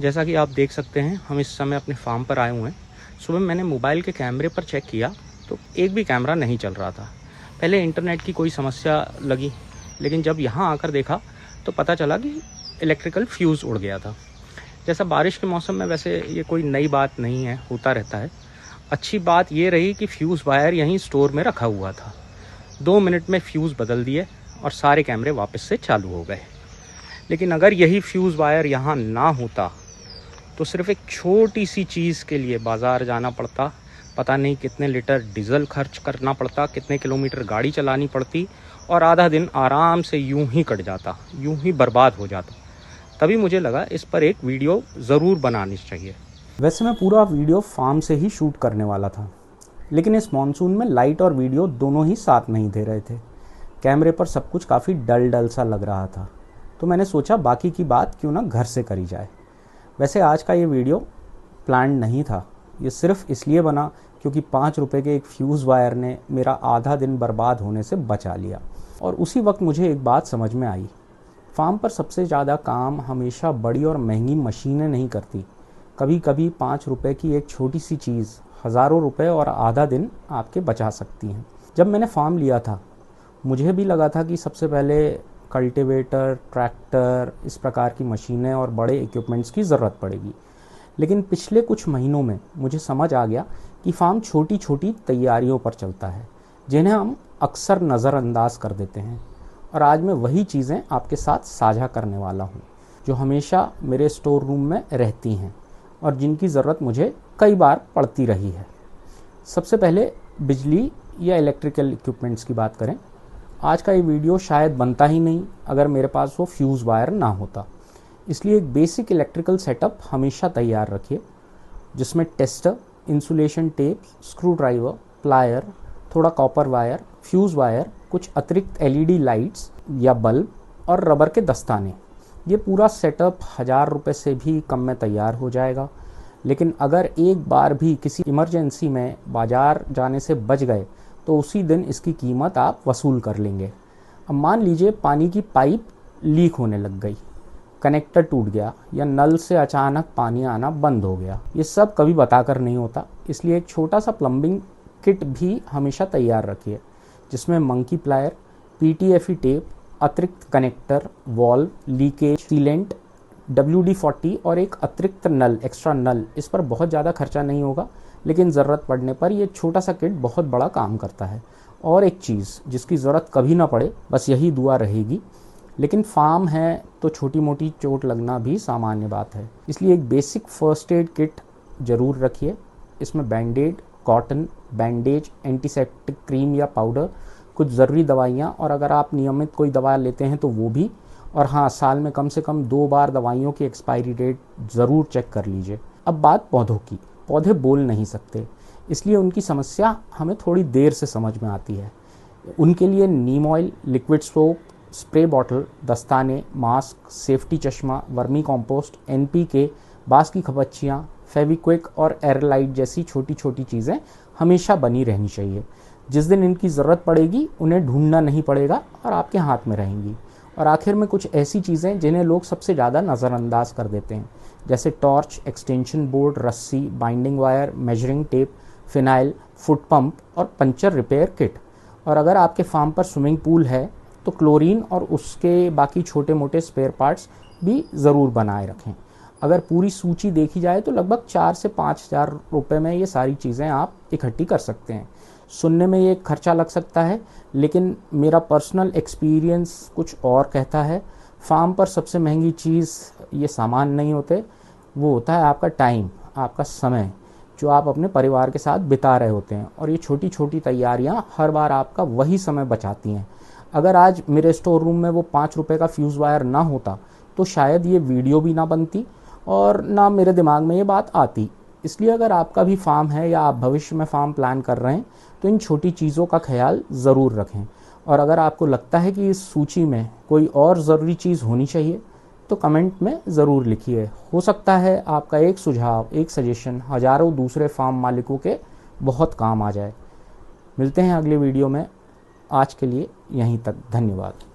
जैसा कि आप देख सकते हैं, हम इस समय अपने फार्म पर आए हुए हैं। सुबह मैंने मोबाइल के कैमरे पर चेक किया तो एक भी कैमरा नहीं चल रहा था। पहले इंटरनेट की कोई समस्या लगी, लेकिन जब यहाँ आकर देखा तो पता चला कि इलेक्ट्रिकल फ्यूज़ उड़ गया था। जैसा बारिश के मौसम में, वैसे ये कोई नई बात नहीं है, होता रहता है। अच्छी बात ये रही कि फ्यूज़ वायर यहीं स्टोर में रखा हुआ था। 2 मिनट में फ्यूज़ बदल दिए और सारे कैमरे वापस से चालू हो गए। लेकिन अगर यही फ्यूज़ वायर यहाँ ना होता तो सिर्फ एक छोटी सी चीज़ के लिए बाज़ार जाना पड़ता, पता नहीं कितने लीटर डीजल खर्च करना पड़ता, कितने किलोमीटर गाड़ी चलानी पड़ती और आधा दिन आराम से यूं ही कट जाता, यूं ही बर्बाद हो जाता। तभी मुझे लगा इस पर एक वीडियो ज़रूर बनानी चाहिए। वैसे मैं पूरा वीडियो फार्म से ही शूट करने वाला था, लेकिन इस मानसून में लाइट और वीडियो दोनों ही साथ नहीं दे रहे थे। कैमरे पर सब कुछ काफ़ी डल डल सा लग रहा था, तो मैंने सोचा बाकी की बात क्यों ना घर से करी जाए। वैसे आज का ये वीडियो प्लान नहीं था, ये सिर्फ इसलिए बना क्योंकि 5 रुपए के एक फ्यूज़ वायर ने मेरा आधा दिन बर्बाद होने से बचा लिया। और उसी वक्त मुझे एक बात समझ में आई, फार्म पर सबसे ज़्यादा काम हमेशा बड़ी और महंगी मशीनें नहीं करती। कभी कभी 5 रुपए की एक छोटी सी चीज़ हज़ारों रुपए और आधा दिन आपके बचा सकती हैं। जब मैंने फार्म लिया था, मुझे भी लगा था कि सबसे पहले कल्टीवेटर, ट्रैक्टर, इस प्रकार की मशीनें और बड़े इक्विपमेंट्स की ज़रूरत पड़ेगी। लेकिन पिछले कुछ महीनों में मुझे समझ आ गया कि फार्म छोटी छोटी तैयारियों पर चलता है, जिन्हें हम अक्सर नज़रअंदाज कर देते हैं। और आज मैं वही चीज़ें आपके साथ साझा करने वाला हूँ, जो हमेशा मेरे स्टोर रूम में रहती हैं और जिनकी ज़रूरत मुझे कई बार पड़ती रही है। सबसे पहले बिजली या इलेक्ट्रिकल इक्विपमेंट्स की बात करें। आज का ये वीडियो शायद बनता ही नहीं अगर मेरे पास वो फ्यूज़ वायर ना होता। इसलिए एक बेसिक इलेक्ट्रिकल सेटअप हमेशा तैयार रखिए, जिसमें tester, insulation tape, screwdriver, plier, थोड़ा कॉपर वायर, फ्यूज़ वायर, कुछ अतिरिक्त एलईडी लाइट्स या बल्ब और रबर के दस्ताने। ये पूरा सेटअप 1000 रुपये से भी कम में तैयार हो जाएगा। लेकिन अगर एक बार भी किसी इमरजेंसी में बाज़ार जाने से बच गए तो उसी दिन इसकी कीमत आप वसूल कर लेंगे। अब मान लीजिए पानी की पाइप लीक होने लग गई, कनेक्टर टूट गया या नल से अचानक पानी आना बंद हो गया। ये सब कभी बताकर नहीं होता, इसलिए एक छोटा सा प्लम्बिंग किट भी हमेशा तैयार रखिए, जिसमें मंकी प्लायर, पीटीएफई टेप, अतिरिक्त connector, valve, leakage sealant, WD-40 और एक अतिरिक्त नल, एक्स्ट्रा नल। इस पर बहुत ज़्यादा खर्चा नहीं होगा, लेकिन ज़रूरत पड़ने पर ये छोटा सा किट बहुत बड़ा काम करता है। और एक चीज़ जिसकी ज़रूरत कभी ना पड़े, बस यही दुआ रहेगी, लेकिन फार्म है तो छोटी मोटी चोट लगना भी सामान्य बात है, इसलिए एक बेसिक फर्स्ट एड किट ज़रूर रखिए। इसमें बैंडेड, कॉटन बैंडेज, एंटीसेप्टिक क्रीम या पाउडर, कुछ ज़रूरी दवाइयाँ, और अगर आप नियमित कोई दवा लेते हैं तो वो भी। और हाँ, साल में कम से कम 2 बार दवाइयों की एक्सपायरी डेट ज़रूर चेक कर लीजिए। अब बात पौधों की। पौधे बोल नहीं सकते, इसलिए उनकी समस्या हमें थोड़ी देर से समझ में आती है। उनके लिए neem oil, liquid soap, spray bottle, दस्ताने, मास्क, सेफ्टी चश्मा, वर्मी कॉम्पोस्ट, NPK, बांस की खपच्चियाँ, फेविक्विक और एयरलाइट जैसी छोटी छोटी चीज़ें हमेशा बनी रहनी चाहिए। जिस दिन इनकी ज़रूरत पड़ेगी उन्हें ढूंढना नहीं पड़ेगा और आपके हाथ में रहेंगी। और आखिर में कुछ ऐसी चीज़ें जिन्हें लोग सबसे ज़्यादा नज़रअंदाज कर देते हैं, जैसे टॉर्च, एक्सटेंशन बोर्ड, रस्सी, binding wire, measuring tape, phenyl, foot pump और पंचर रिपेयर किट। और अगर आपके फार्म पर स्विमिंग पूल है तो क्लोरीन और उसके बाकी छोटे मोटे स्पेयर पार्ट्स भी ज़रूर बनाए रखें। अगर पूरी सूची देखी जाए तो लगभग 4 से 5,000 रुपये में ये सारी चीज़ें आप इकट्ठी कर सकते हैं। सुनने में ये खर्चा लग सकता है, लेकिन मेरा पर्सनल एक्सपीरियंस कुछ और कहता है। फार्म पर सबसे महंगी चीज़ ये सामान नहीं होते, वो होता है आपका टाइम, आपका समय, जो आप अपने परिवार के साथ बिता रहे होते हैं। और ये छोटी छोटी तैयारियां हर बार आपका वही समय बचाती हैं। अगर आज मेरे स्टोर रूम में वो 5 रुपये का फ्यूज़ वायर ना होता तो शायद ये वीडियो भी ना बनती और ना मेरे दिमाग में ये बात आती। इसलिए अगर आपका भी फार्म है या आप भविष्य में फार्म प्लान कर रहे हैं तो इन छोटी चीज़ों का ख्याल ज़रूर रखें। और अगर आपको लगता है कि इस सूची में कोई और ज़रूरी चीज़ होनी चाहिए तो कमेंट में ज़रूर लिखिए। हो सकता है आपका एक सुझाव, एक सजेशन हज़ारों दूसरे फार्म मालिकों के बहुत काम आ जाए। मिलते हैं अगले वीडियो में। आज के लिए यहीं तक, धन्यवाद।